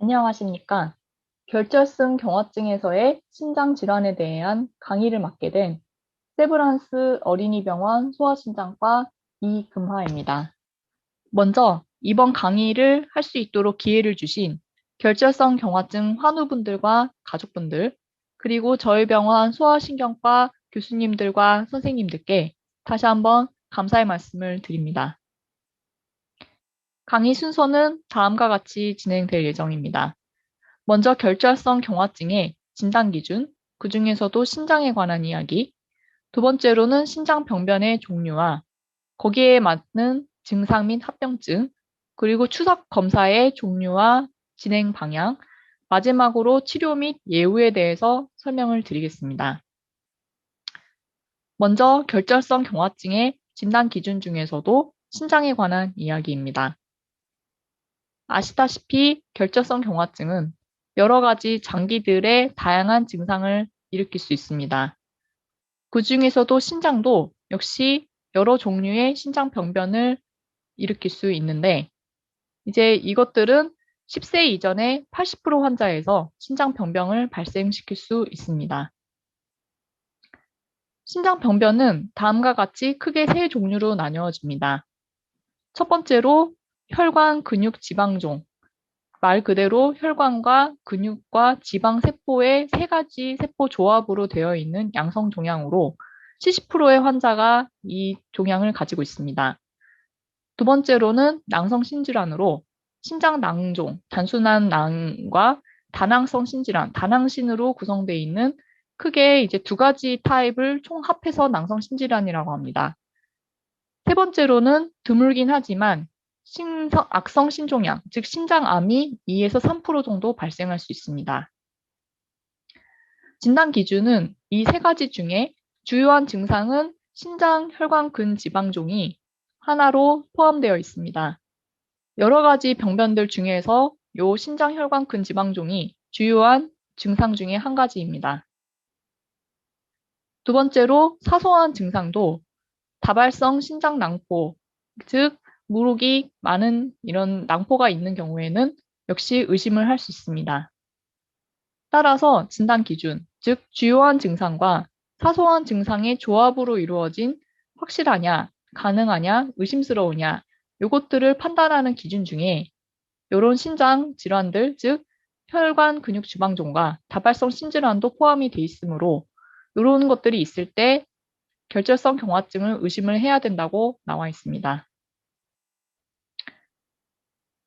안녕하십니까. 결절성 경화증에서의 신장 질환에 대한 강의를 맡게 된 세브란스 어린이병원 소아신장과 이금화입니다. 먼저 이번 강의를 할 수 있도록 기회를 주신 결절성 경화증 환우분들과 가족분들, 그리고 저희 병원 소아신경과 교수님들과 선생님들께 다시 한번 감사의 말씀을 드립니다. 강의 순서는 다음과 같이 진행될 예정입니다. 먼저 결절성 경화증의 진단 기준, 그 중에서도 신장에 관한 이야기. 두 번째로는 신장 병변의 종류와 거기에 맞는 증상 및 합병증, 그리고 추적 검사의 종류와 진행 방향, 마지막으로 치료 및 예후에 대해서 설명을 드리겠습니다. 먼저 결절성 경화증의 진단 기준 중에서도 신장에 관한 이야기입니다. 아시다시피 결절성 경화증은 여러 가지 장기들의 다양한 증상을 일으킬 수 있습니다. 그 중에서도 신장도 역시 여러 종류의 신장 병변을 일으킬 수 있는데, 이제 이것들은 10세 이전의 80% 환자에서 신장 병변을 발생시킬 수 있습니다. 신장 병변은 다음과 같이 크게 세 종류로 나뉘어집니다. 첫 번째로 혈관 근육 지방종, 말 그대로 혈관과 근육과 지방 세포의 세 가지 세포 조합으로 되어 있는 양성 종양으로 70%의 환자가 이 종양을 가지고 있습니다. 두 번째로는 낭성 신질환으로 신장 낭종, 단순한 낭과 다낭성 신질환, 다낭신으로 구성되어 있는 크게 이제 두 가지 타입을 총합해서 낭성 신질환이라고 합니다. 세 번째로는 드물긴 하지만 악성 신종양, 즉 신장암이 2에서 3% 정도 발생할 수 있습니다. 진단 기준은 이 세 가지 중에 주요한 증상은 신장 혈관 근지방종이 하나로 포함되어 있습니다. 여러 가지 병변들 중에서 이 신장 혈관 근지방종이 주요한 증상 중에 한 가지입니다. 두 번째로 사소한 증상도 다발성 신장 낭포, 즉 무록이 많은 이런 낭포가 있는 경우에는 역시 의심을 할 수 있습니다. 따라서 진단 기준, 즉 주요한 증상과 사소한 증상의 조합으로 이루어진 확실하냐, 가능하냐, 의심스러우냐, 요것들을 판단하는 기준 중에 이런 신장 질환들, 즉 혈관 근육 지방종과 다발성 신질환도 포함이 돼 있으므로 이런 것들이 있을 때 결절성 경화증을 의심을 해야 된다고 나와 있습니다.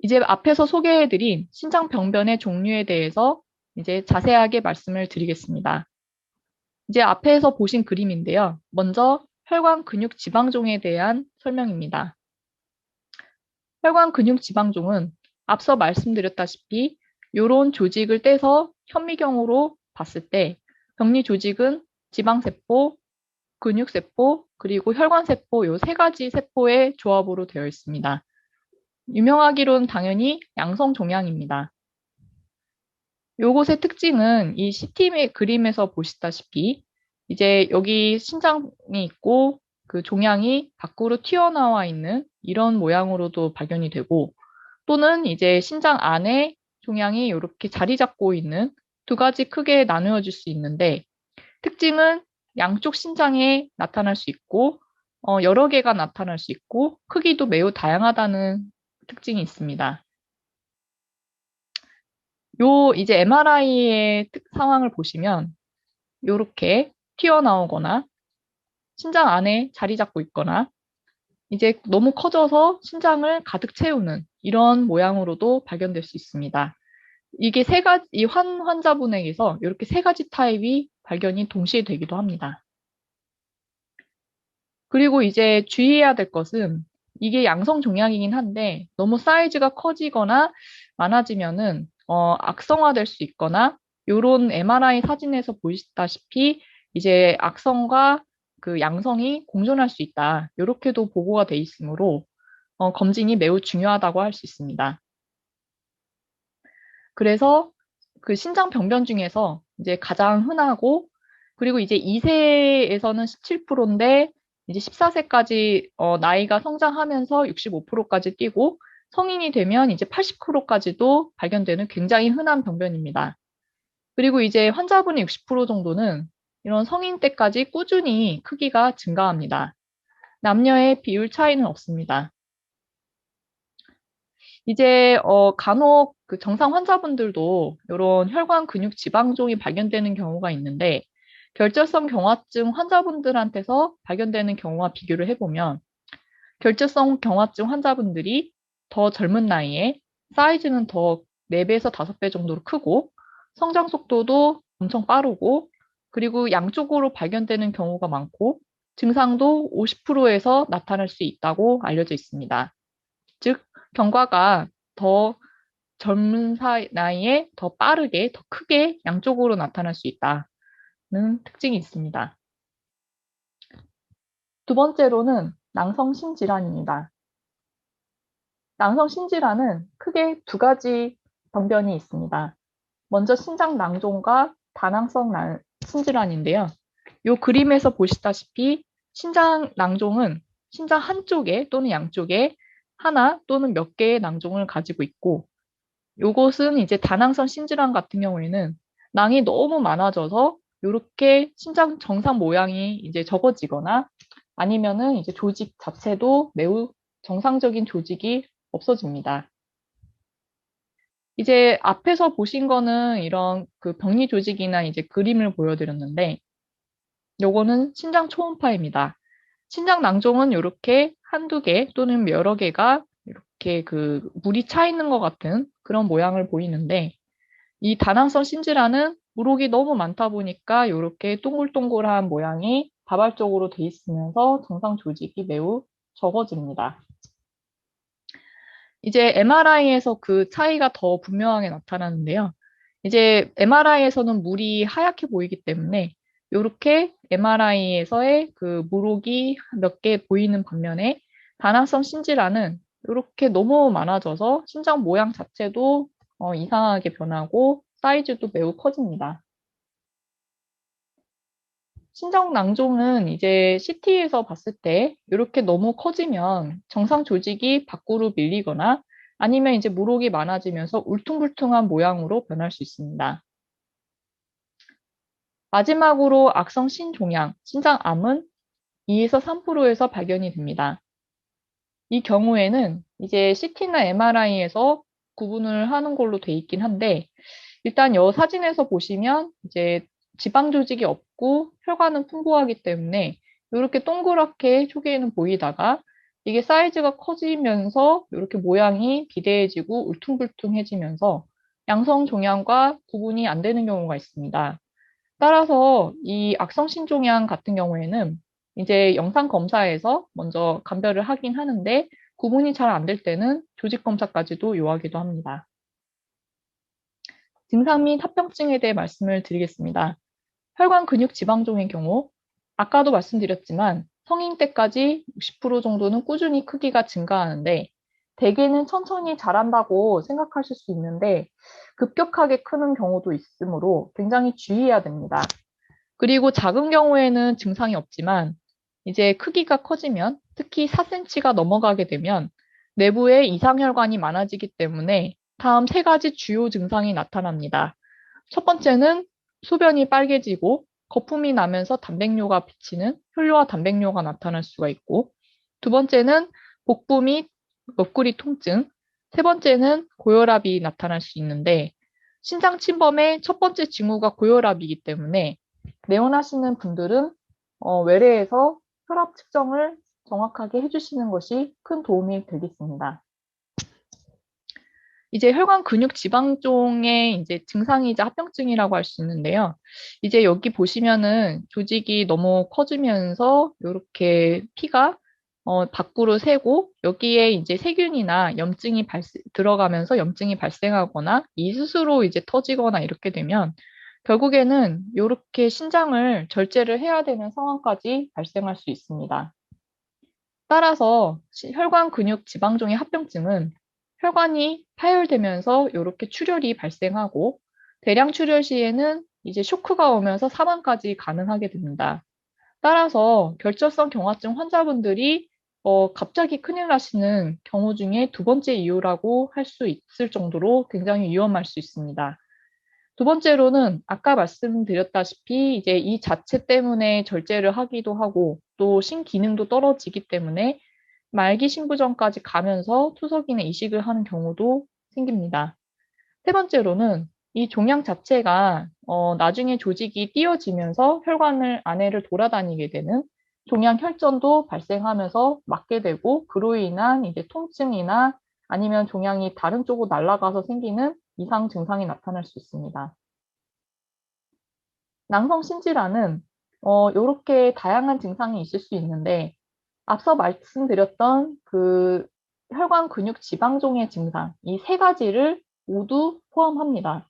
이제 앞에서 소개해드린 신장 병변의 종류에 대해서 이제 자세하게 말씀을 드리겠습니다. 이제 앞에서 보신 그림인데요. 먼저 혈관 근육 지방종에 대한 설명입니다. 혈관 근육 지방종은 앞서 말씀드렸다시피 이런 조직을 떼서 현미경으로 봤을 때 병리 조직은 지방세포, 근육세포, 그리고 혈관세포 이 세 가지 세포의 조합으로 되어 있습니다. 유명하기로는 당연히 양성종양입니다. 요것의 특징은 이 CT 그림에서 보시다시피 이제 여기 신장이 있고 그 종양이 밖으로 튀어나와 있는 이런 모양으로도 발견이 되고 또는 이제 신장 안에 종양이 이렇게 자리 잡고 있는 두 가지 크게 나누어질 수 있는데 특징은 양쪽 신장에 나타날 수 있고 여러 개가 나타날 수 있고 크기도 매우 다양하다는 특징이 있습니다. 요 이제 MRI의 상황을 보시면 이렇게 튀어나오거나 신장 안에 자리 잡고 있거나 이제 너무 커져서 신장을 가득 채우는 이런 모양으로도 발견될 수 있습니다. 이게 세 가지, 이 환자분에게서 이렇게 세 가지 타입이 발견이 동시에 되기도 합니다. 그리고 이제 주의해야 될 것은 이게 양성 종양이긴 한데 너무 사이즈가 커지거나 많아지면은 악성화될 수 있거나 요런 MRI 사진에서 보시다시피 이제 악성과 그 양성이 공존할 수 있다. 이렇게도 보고가 돼 있으므로 검진이 매우 중요하다고 할 수 있습니다. 그래서 그 신장 병변 중에서 이제 가장 흔하고 그리고 이제 2세에서는 17%인데 이제 14세까지 나이가 성장하면서 65%까지 뛰고 성인이 되면 이제 80%까지도 발견되는 굉장히 흔한 병변입니다. 그리고 이제 환자분의 60% 정도는 이런 성인 때까지 꾸준히 크기가 증가합니다. 남녀의 비율 차이는 없습니다. 이제 간혹 그 정상 환자분들도 이런 혈관 근육 지방종이 발견되는 경우가 있는데 결절성 경화증 환자분들한테서 발견되는 경우와 비교를 해보면 결절성 경화증 환자분들이 더 젊은 나이에 사이즈는 더 4배에서 5배 정도로 크고 성장 속도도 엄청 빠르고 그리고 양쪽으로 발견되는 경우가 많고 증상도 50%에서 나타날 수 있다고 알려져 있습니다. 즉, 경과가 더 젊은 나이에 더 빠르게, 더 크게 양쪽으로 나타날 수 있다는 특징이 있습니다. 두 번째로는 낭성심질환입니다. 낭성심질환은 크게 두 가지 병변이 있습니다. 먼저 신장낭종과 다낭성 심질환인데요. 이 그림에서 보시다시피 신장낭종은 신장 한쪽에 또는 양쪽에 하나 또는 몇 개의 낭종을 가지고 있고 요것은 이제 다낭성 심질환 같은 경우에는 낭이 너무 많아져서 이렇게 신장 정상 모양이 이제 적어지거나 아니면은 이제 조직 자체도 매우 정상적인 조직이 없어집니다. 이제 앞에서 보신 거는 이런 그 병리 조직이나 이제 그림을 보여드렸는데 요거는 신장 초음파입니다. 신장 낭종은 이렇게 한두 개 또는 여러 개가 이렇게 그 물이 차 있는 것 같은 그런 모양을 보이는데 이 다낭성 심질환은 물혹이 너무 많다 보니까 이렇게 동글동글한 모양이 다발적으로 돼 있으면서 정상 조직이 매우 적어집니다. 이제 MRI에서 그 차이가 더 분명하게 나타나는데요. 이제 MRI에서는 물이 하얗게 보이기 때문에 이렇게 MRI에서의 그 물혹이 몇 개 보이는 반면에 다낭성 심질환은 이렇게 너무 많아져서 신장 모양 자체도 이상하게 변하고 사이즈도 매우 커집니다. 신장 낭종은 이제 CT에서 봤을 때 이렇게 너무 커지면 정상 조직이 밖으로 밀리거나 아니면 이제 물혹이 많아지면서 울퉁불퉁한 모양으로 변할 수 있습니다. 마지막으로 악성 신종양, 신장암은 2에서 3%에서 발견이 됩니다. 이 경우에는 이제 CT나 MRI에서 구분을 하는 걸로 돼 있긴 한데 일단 이 사진에서 보시면 이제 지방 조직이 없고 혈관은 풍부하기 때문에 이렇게 동그랗게 초기에는 보이다가 이게 사이즈가 커지면서 이렇게 모양이 비대해지고 울퉁불퉁해지면서 양성 종양과 구분이 안 되는 경우가 있습니다. 따라서 이 악성 신종양 같은 경우에는 이제 영상 검사에서 먼저 감별을 하긴 하는데 구분이 잘 안 될 때는 조직 검사까지도 요하기도 합니다. 증상 및 합병증에 대해 말씀을 드리겠습니다. 혈관 근육 지방종의 경우 아까도 말씀드렸지만 성인 때까지 60% 정도는 꾸준히 크기가 증가하는데 대개는 천천히 자란다고 생각하실 수 있는데 급격하게 크는 경우도 있으므로 굉장히 주의해야 됩니다. 그리고 작은 경우에는 증상이 없지만 이제 크기가 커지면 특히 4cm가 넘어가게 되면 내부에 이상혈관이 많아지기 때문에 다음 세 가지 주요 증상이 나타납니다. 첫 번째는 소변이 빨개지고 거품이 나면서 단백뇨가 비치는 혈뇨와 단백뇨가 나타날 수가 있고 두 번째는 복부 및 옆구리 통증, 세 번째는 고혈압이 나타날 수 있는데 신장 침범의 첫 번째 징후가 고혈압이기 때문에 내원하시는 분들은 외래에서 혈압 측정을 정확하게 해주시는 것이 큰 도움이 되겠습니다. 이제 혈관 근육 지방종의 이제 증상이자 합병증이라고 할 수 있는데요. 이제 여기 보시면은 조직이 너무 커지면서 이렇게 피가 밖으로 새고 여기에 이제 세균이나 염증이 들어가면서 염증이 발생하거나 이 스스로 이제 터지거나 이렇게 되면 결국에는 이렇게 신장을 절제를 해야 되는 상황까지 발생할 수 있습니다. 따라서 혈관 근육 지방종의 합병증은 혈관이 파열되면서 이렇게 출혈이 발생하고 대량 출혈 시에는 이제 쇼크가 오면서 사망까지 가능하게 됩니다. 따라서 결절성 경화증 환자분들이 갑자기 큰일 나시는 경우 중에 두 번째 이유라고 할 수 있을 정도로 굉장히 위험할 수 있습니다. 두 번째로는 아까 말씀드렸다시피 이제 이 자체 때문에 절제를 하기도 하고 또 신기능도 떨어지기 때문에 말기 신부전까지 가면서 투석인의 이식을 하는 경우도 생깁니다. 세 번째로는 이 종양 자체가 나중에 조직이 띄어지면서 혈관을 안에를 돌아다니게 되는 종양 혈전도 발생하면서 맞게 되고 그로 인한 이제 통증이나 아니면 종양이 다른 쪽으로 날아가서 생기는 이상 증상이 나타날 수 있습니다. 낭성 신질환은 이렇게 다양한 증상이 있을 수 있는데 앞서 말씀드렸던 그 혈관 근육 지방종의 증상 이 세 가지를 모두 포함합니다.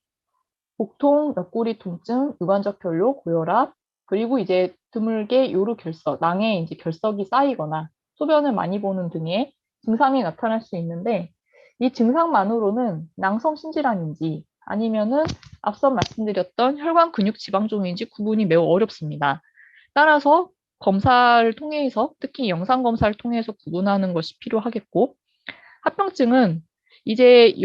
복통, 옆구리 통증, 유관적 결로, 고혈압, 그리고 이제 드물게 요로 결석, 낭에 이제 결석이 쌓이거나 소변을 많이 보는 등의 증상이 나타날 수 있는데 이 증상만으로는 낭성 신질환인지 아니면은 앞서 말씀드렸던 혈관 근육 지방종인지 구분이 매우 어렵습니다. 따라서 검사를 통해서 특히 영상 검사를 통해서 구분하는 것이 필요하겠고 합병증은 이제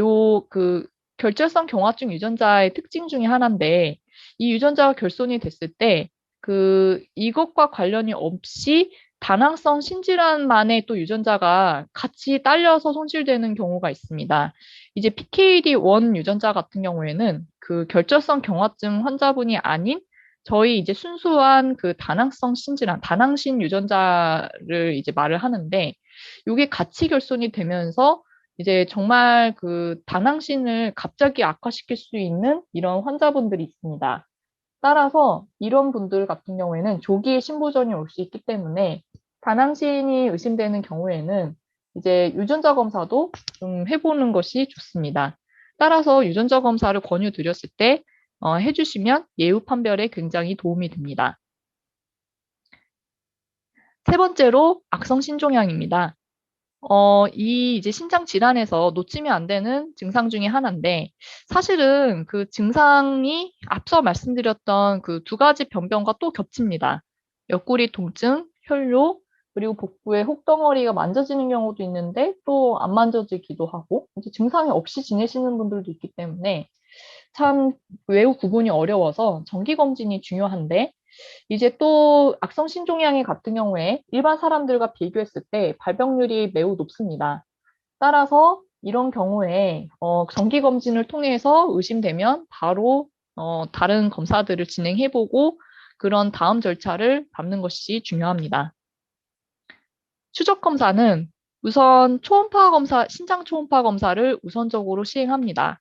결절성 경화증 유전자의 특징 중에 하나인데 이 유전자가 결손이 됐을 때 이것과 관련이 없이 다낭성 신질환만의 또 유전자가 같이 딸려서 손실되는 경우가 있습니다. 이제 PKD1 유전자 같은 경우에는 그 결절성 경화증 환자분이 아닌 저희 이제 순수한 그 다낭성 신질환, 다낭신 유전자를 이제 말을 하는데 이게 같이 결손이 되면서 이제 정말 그 다낭신을 갑자기 악화시킬 수 있는 이런 환자분들이 있습니다. 따라서 이런 분들 같은 경우에는 조기에 신부전이 올 수 있기 때문에 다낭신이 의심되는 경우에는 이제 유전자 검사도 좀 해보는 것이 좋습니다. 따라서 유전자 검사를 권유드렸을 때 해주시면 예후 판별에 굉장히 도움이 됩니다. 세 번째로 악성 신종양입니다. 이 이제 신장 질환에서 놓치면 안 되는 증상 중에 하나인데, 사실은 그 증상이 앞서 말씀드렸던 그 두 가지 변병과 또 겹칩니다. 옆구리 통증, 혈뇨, 그리고 복부의 혹덩어리가 만져지는 경우도 있는데 또 안 만져지기도 하고, 이제 증상이 없이 지내시는 분들도 있기 때문에 참 매우 구분이 어려워서 정기검진이 중요한데, 이제 또 악성 신종양이 같은 경우에 일반 사람들과 비교했을 때 발병률이 매우 높습니다. 따라서 이런 경우에 정기 검진을 통해서 의심되면 바로 다른 검사들을 진행해보고 그런 다음 절차를 밟는 것이 중요합니다. 추적 검사는 우선 초음파 검사, 신장 초음파 검사를 우선적으로 시행합니다.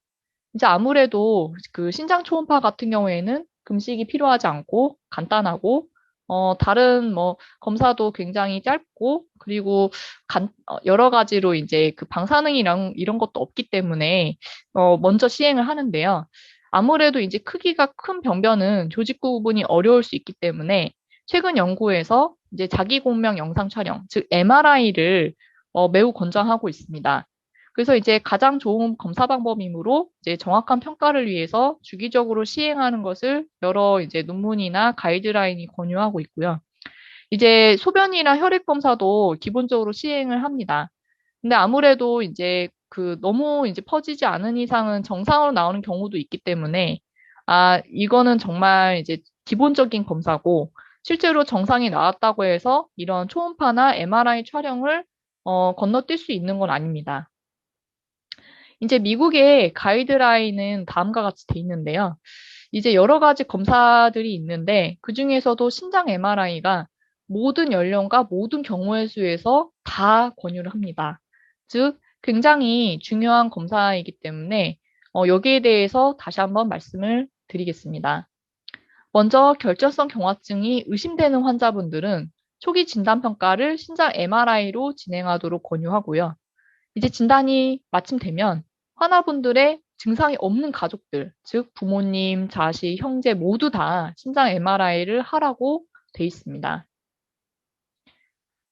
이제 아무래도 그 신장 초음파 같은 경우에는 금식이 필요하지 않고 간단하고 다른 뭐 검사도 굉장히 짧고 그리고 여러 가지로 이제 그 방사능이랑 이런 것도 없기 때문에 먼저 시행을 하는데요. 아무래도 이제 크기가 큰 병변은 조직 구분이 어려울 수 있기 때문에 최근 연구에서 이제 자기 공명 영상 촬영, 즉 MRI를 매우 권장하고 있습니다. 그래서 이제 가장 좋은 검사 방법이므로 이제 정확한 평가를 위해서 주기적으로 시행하는 것을 여러 이제 논문이나 가이드라인이 권유하고 있고요. 이제 소변이나 혈액 검사도 기본적으로 시행을 합니다. 근데 아무래도 이제 그 너무 이제 퍼지지 않은 이상은 정상으로 나오는 경우도 있기 때문에 이거는 정말 이제 기본적인 검사고 실제로 정상이 나왔다고 해서 이런 초음파나 MRI 촬영을 건너뛸 수 있는 건 아닙니다. 이제 미국의 가이드라인은 다음과 같이 돼 있는데요. 이제 여러 가지 검사들이 있는데 그중에서도 신장 MRI가 모든 연령과 모든 경우의 수에서 다 권유를 합니다. 즉, 굉장히 중요한 검사이기 때문에 여기에 대해서 다시 한번 말씀을 드리겠습니다. 먼저 결절성 경화증이 의심되는 환자분들은 초기 진단평가를 신장 MRI로 진행하도록 권유하고요. 이제 진단이 마침 되면 환자분들의 증상이 없는 가족들, 즉 부모님, 자식, 형제 모두 다 신장 MRI를 하라고 돼 있습니다.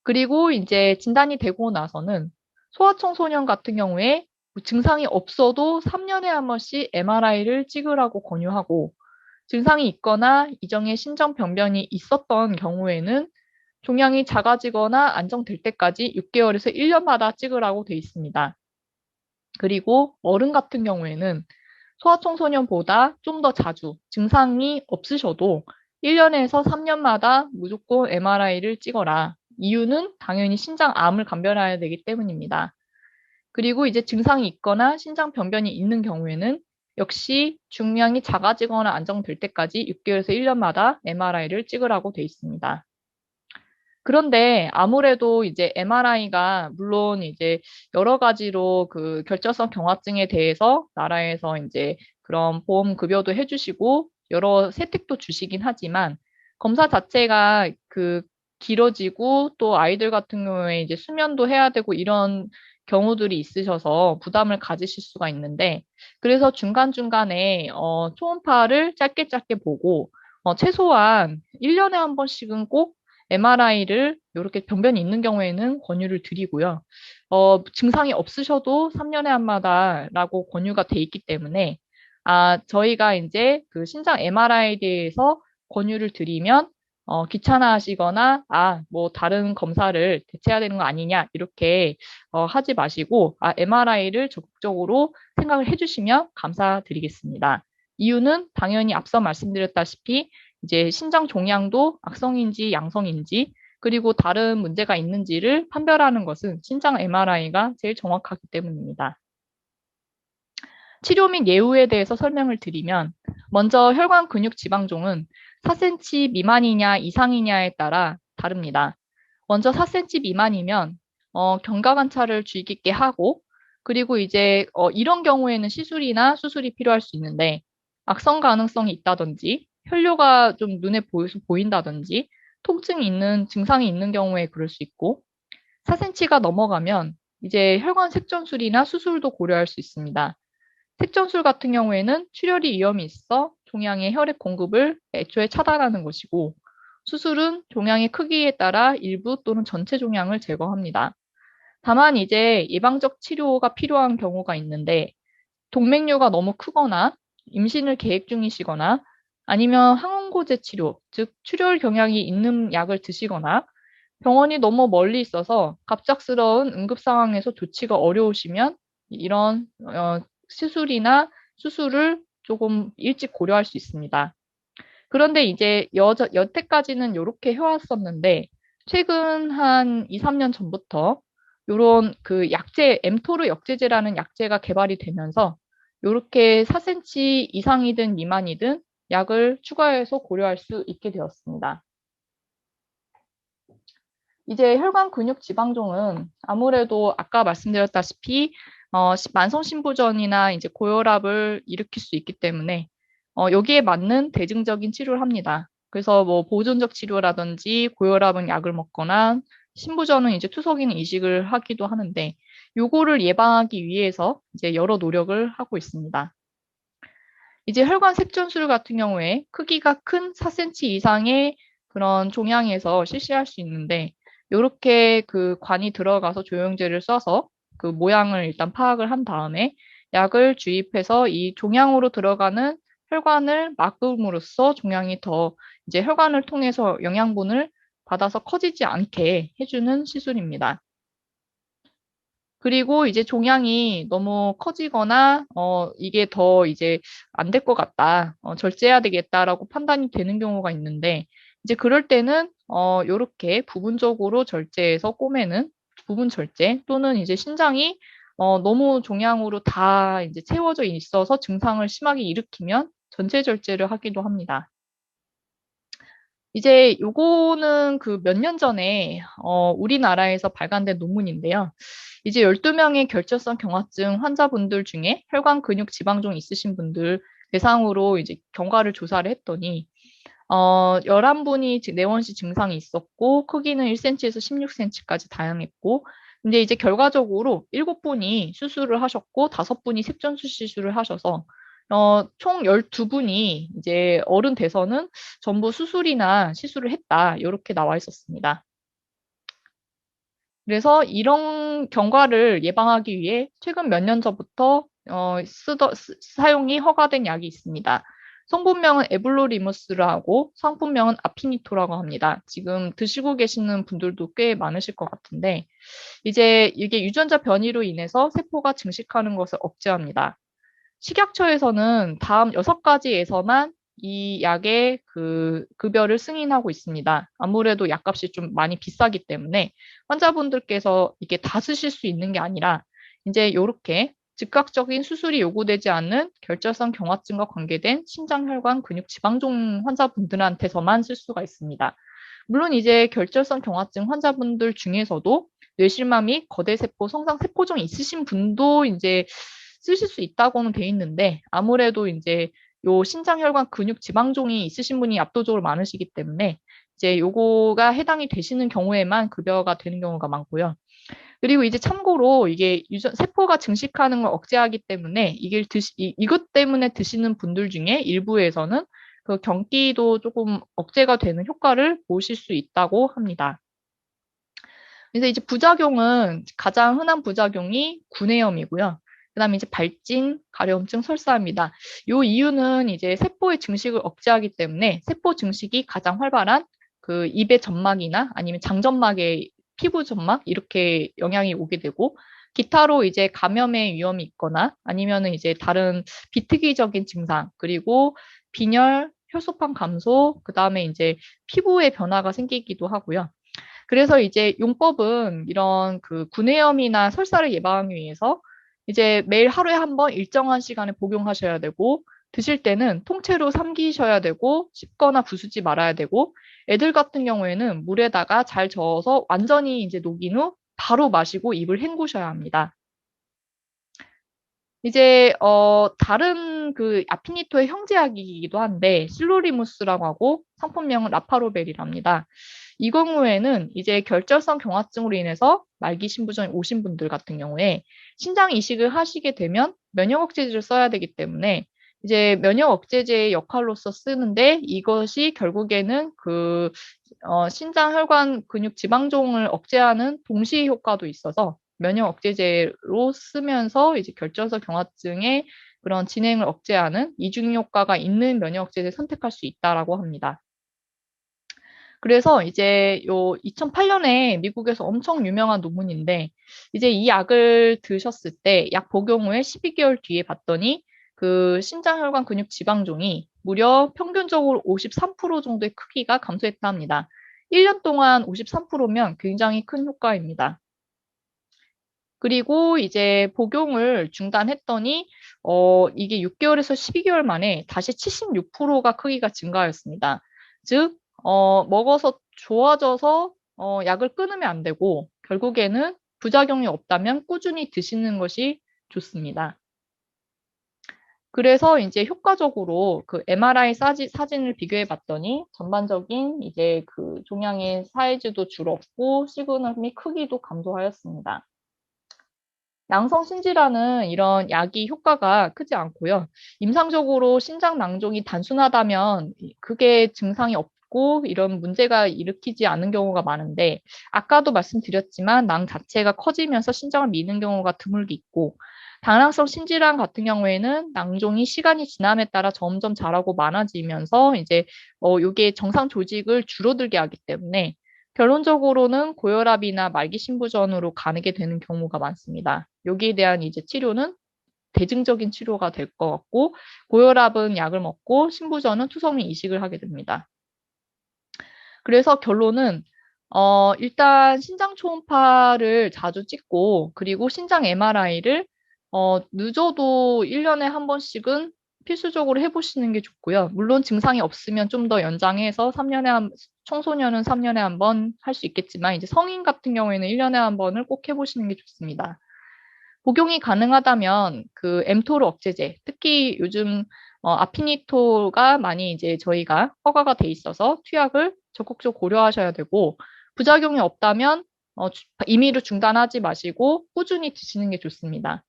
그리고 이제 진단이 되고 나서는 소아청소년 같은 경우에 증상이 없어도 3년에 한 번씩 MRI를 찍으라고 권유하고 증상이 있거나 이전에 신장 병변이 있었던 경우에는 종양이 작아지거나 안정될 때까지 6개월에서 1년마다 찍으라고 돼 있습니다. 그리고 어른 같은 경우에는 소아청소년보다 좀 더 자주 증상이 없으셔도 1년에서 3년마다 무조건 MRI를 찍어라. 이유는 당연히 신장암을 감별해야 되기 때문입니다. 그리고 이제 증상이 있거나 신장 변변이 있는 경우에는 역시 중량이 작아지거나 안정될 때까지 6개월에서 1년마다 MRI를 찍으라고 돼 있습니다. 그런데 아무래도 이제 MRI가 물론 이제 여러 가지로 그 결절성 경화증에 대해서 나라에서 이제 그런 보험 급여도 해주시고 여러 혜택도 주시긴 하지만 검사 자체가 그 길어지고 또 아이들 같은 경우에 이제 수면도 해야 되고 이런 경우들이 있으셔서 부담을 가지실 수가 있는데 그래서 중간중간에 초음파를 짧게 짧게 보고 최소한 1년에 한 번씩은 꼭 MRI를 이렇게 병변이 있는 경우에는 권유를 드리고요. 증상이 없으셔도 3년에 한 마다라고 권유가 돼 있기 때문에 저희가 이제 그 신장 MRI에 대해서 권유를 드리면 귀찮아 하시거나 뭐 다른 검사를 대체해야 되는 거 아니냐 이렇게 하지 마시고 MRI를 적극적으로 생각을 해주시면 감사드리겠습니다. 이유는 당연히 앞서 말씀드렸다시피 이제 신장 종양도 악성인지 양성인지 그리고 다른 문제가 있는지를 판별하는 것은 신장 MRI가 제일 정확하기 때문입니다. 치료 및 예후에 대해서 설명을 드리면 먼저 혈관 근육 지방종은 4cm 미만이냐 이상이냐에 따라 다릅니다. 먼저 4cm 미만이면 경과 관찰을 주의 깊게 하고 그리고 이제 이런 경우에는 시술이나 수술이 필요할 수 있는데 악성 가능성이 있다든지 혈뇨가 좀 눈에 보인다든지 통증이 있는 증상이 있는 경우에 그럴 수 있고 4cm가 넘어가면 이제 혈관 색전술이나 수술도 고려할 수 있습니다. 색전술 같은 경우에는 출혈이 위험이 있어 종양의 혈액 공급을 애초에 차단하는 것이고 수술은 종양의 크기에 따라 일부 또는 전체 종양을 제거합니다. 다만 이제 예방적 치료가 필요한 경우가 있는데 동맥류가 너무 크거나 임신을 계획 중이시거나 아니면 항원고제 치료, 즉 출혈 경향이 있는 약을 드시거나 병원이 너무 멀리 있어서 갑작스러운 응급 상황에서 조치가 어려우시면 이런 시술이나 수술을 조금 일찍 고려할 수 있습니다. 그런데 이제 여태까지는 이렇게 해왔었는데 최근 한 2, 3년 전부터 요런 그 약제, 엠토르 역제제라는 약제가 개발이 되면서 이렇게 4cm 이상이든 미만이든 약을 추가해서 고려할 수 있게 되었습니다. 이제 혈관 근육 지방종은 아무래도 아까 말씀드렸다시피 만성 신부전이나 이제 고혈압을 일으킬 수 있기 때문에 여기에 맞는 대증적인 치료를 합니다. 그래서 뭐 보존적 치료라든지 고혈압은 약을 먹거나 신부전은 이제 투석이는 이식을 하기도 하는데 요거를 예방하기 위해서 이제 여러 노력을 하고 있습니다. 이제 혈관 색전술 같은 경우에 크기가 큰 4cm 이상의 그런 종양에서 실시할 수 있는데 이렇게 그 관이 들어가서 조영제를 써서 그 모양을 일단 파악을 한 다음에 약을 주입해서 이 종양으로 들어가는 혈관을 막음으로써 종양이 더 이제 혈관을 통해서 영양분을 받아서 커지지 않게 해주는 시술입니다. 그리고 이제 종양이 너무 커지거나, 이게 더 이제 안 될 것 같다, 절제해야 되겠다라고 판단이 되는 경우가 있는데, 이제 그럴 때는, 요렇게 부분적으로 절제해서 꼬매는 부분 절제 또는 이제 신장이, 너무 종양으로 다 이제 채워져 있어서 증상을 심하게 일으키면 전체 절제를 하기도 합니다. 이제 요거는 그 몇 년 전에 우리나라에서 발간된 논문인데요. 이제 12명의 결절성 경화증 환자분들 중에 혈관 근육 지방종 있으신 분들 대상으로 이제 경과를 조사를 했더니 11분이 내원시 증상이 있었고 크기는 1cm에서 16cm까지 다양했고 근데 이제 결과적으로 7분이 수술을 하셨고 5분이 색전수 시술을 하셔서 총 12분이 이제 어른 돼서는 전부 수술이나 시술을 했다. 이렇게 나와 있었습니다. 그래서 이런 경과를 예방하기 위해 최근 몇 년 전부터 사용이 허가된 약이 있습니다. 성분명은 에블로리무스라고 상품명은 아피니토라고 합니다. 지금 드시고 계시는 분들도 꽤 많으실 것 같은데 이제 이게 유전자 변이로 인해서 세포가 증식하는 것을 억제합니다. 식약처에서는 다음 6가지에서만 이 약의 그 급여를 승인하고 있습니다. 아무래도 약값이 좀 많이 비싸기 때문에 환자분들께서 이게 다 쓰실 수 있는 게 아니라 이제 이렇게 즉각적인 수술이 요구되지 않는 결절성 경화증과 관계된 신장혈관 근육 지방종 환자분들한테서만 쓸 수가 있습니다. 물론 이제 결절성 경화증 환자분들 중에서도 뇌실마 및 거대세포, 성상세포종이 있으신 분도 이제 쓰실 수 있다고는 돼 있는데 아무래도 이제 요 신장혈관 근육 지방종이 있으신 분이 압도적으로 많으시기 때문에 이제 요거가 해당이 되시는 경우에만 급여가 되는 경우가 많고요. 그리고 이제 참고로 이게 세포가 증식하는 걸 억제하기 때문에 이것 때문에 드시는 분들 중에 일부에서는 그 경기도 조금 억제가 되는 효과를 보실 수 있다고 합니다. 그래서 이제 부작용은 가장 흔한 부작용이 구내염이고요. 그다음에 이제 발진, 가려움증, 설사입니다. 요 이유는 이제 세포의 증식을 억제하기 때문에 세포 증식이 가장 활발한 그 입의 점막이나 아니면 장점막의 피부 점막 이렇게 영향이 오게 되고 기타로 이제 감염의 위험이 있거나 아니면은 이제 다른 비특이적인 증상 그리고 빈혈, 혈소판 감소, 그다음에 이제 피부의 변화가 생기기도 하고요. 그래서 이제 용법은 이런 그 구내염이나 설사를 예방하기 위해서 이제 매일 하루에 한 번 일정한 시간에 복용하셔야 되고 드실 때는 통째로 삼키셔야 되고 씹거나 부수지 말아야 되고 애들 같은 경우에는 물에다가 잘 저어서 완전히 이제 녹인 후 바로 마시고 입을 헹구셔야 합니다. 이제 다른 그 아피니토의 형제약이기도 한데 실로리무스라고 하고 상품명은 라파로벨이랍니다. 이 경우에는 이제 결절성 경화증으로 인해서 말기 신부전이 오신 분들 같은 경우에 신장 이식을 하시게 되면 면역 억제제를 써야 되기 때문에 이제 면역 억제제의 역할로서 쓰는데 이것이 결국에는 그 신장 혈관 근육 지방종을 억제하는 동시 효과도 있어서 면역 억제제로 쓰면서 이제 결절성 경화증의 그런 진행을 억제하는 이중 효과가 있는 면역 억제제를 선택할 수 있다라고 합니다. 그래서 이제 요 2008년에 미국에서 엄청 유명한 논문인데 이제 이 약을 드셨을 때 약 복용 후에 12개월 뒤에 봤더니 그 신장혈관 근육 지방종이 무려 평균적으로 53% 정도의 크기가 감소했다 합니다. 1년 동안 53%면 굉장히 큰 효과입니다. 그리고 이제 복용을 중단했더니 이게 6개월에서 12개월 만에 다시 76%가 크기가 증가하였습니다. 즉 먹어서 좋아져서 약을 끊으면 안 되고 결국에는 부작용이 없다면 꾸준히 드시는 것이 좋습니다. 그래서 이제 효과적으로 그 MRI 사진을 비교해 봤더니 전반적인 이제 그 종양의 사이즈도 줄었고 시그널 크기도 감소하였습니다. 양성신질환은 이런 약이 효과가 크지 않고요. 임상적으로 신장 낭종이 단순하다면 그게 증상이 없고 이런 문제가 일으키지 않는 경우가 많은데 아까도 말씀드렸지만 낭 자체가 커지면서 신장을 미는 경우가 드물게 있고 다낭성 신질환 같은 경우에는 낭종이 시간이 지남에 따라 점점 자라고 많아지면서 이제 이게 정상 조직을 줄어들게 하기 때문에 결론적으로는 고혈압이나 말기 신부전으로 가게 되는 경우가 많습니다. 여기에 대한 이제 치료는 대증적인 치료가 될 것 같고 고혈압은 약을 먹고 신부전은 투석민 이식을 하게 됩니다. 그래서 결론은 일단 신장 초음파를 자주 찍고 그리고 신장 MRI를 늦어도 1년에 한 번씩은 필수적으로 해보시는 게 좋고요. 물론 증상이 없으면 좀 더 연장해서 청소년은 3년에 한 번 할 수 있겠지만 이제 성인 같은 경우에는 1년에 한 번을 꼭 해보시는 게 좋습니다. 복용이 가능하다면 그 엠토르 억제제, 특히 요즘 아피니토가 많이 이제 저희가 허가가 돼 있어서 투약을 적극적으로 고려하셔야 되고 부작용이 없다면 임의로 중단하지 마시고 꾸준히 드시는 게 좋습니다.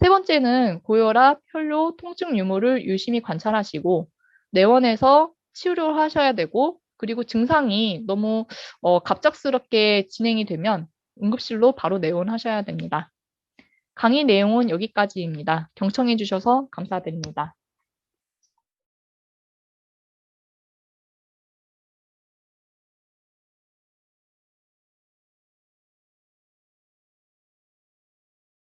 세 번째는 고혈압, 혈뇨, 통증 유무를 유심히 관찰하시고 내원에서 치료를 하셔야 되고 그리고 증상이 너무 갑작스럽게 진행이 되면 응급실로 바로 내원하셔야 됩니다. 강의 내용은 여기까지입니다. 경청해 주셔서 감사드립니다.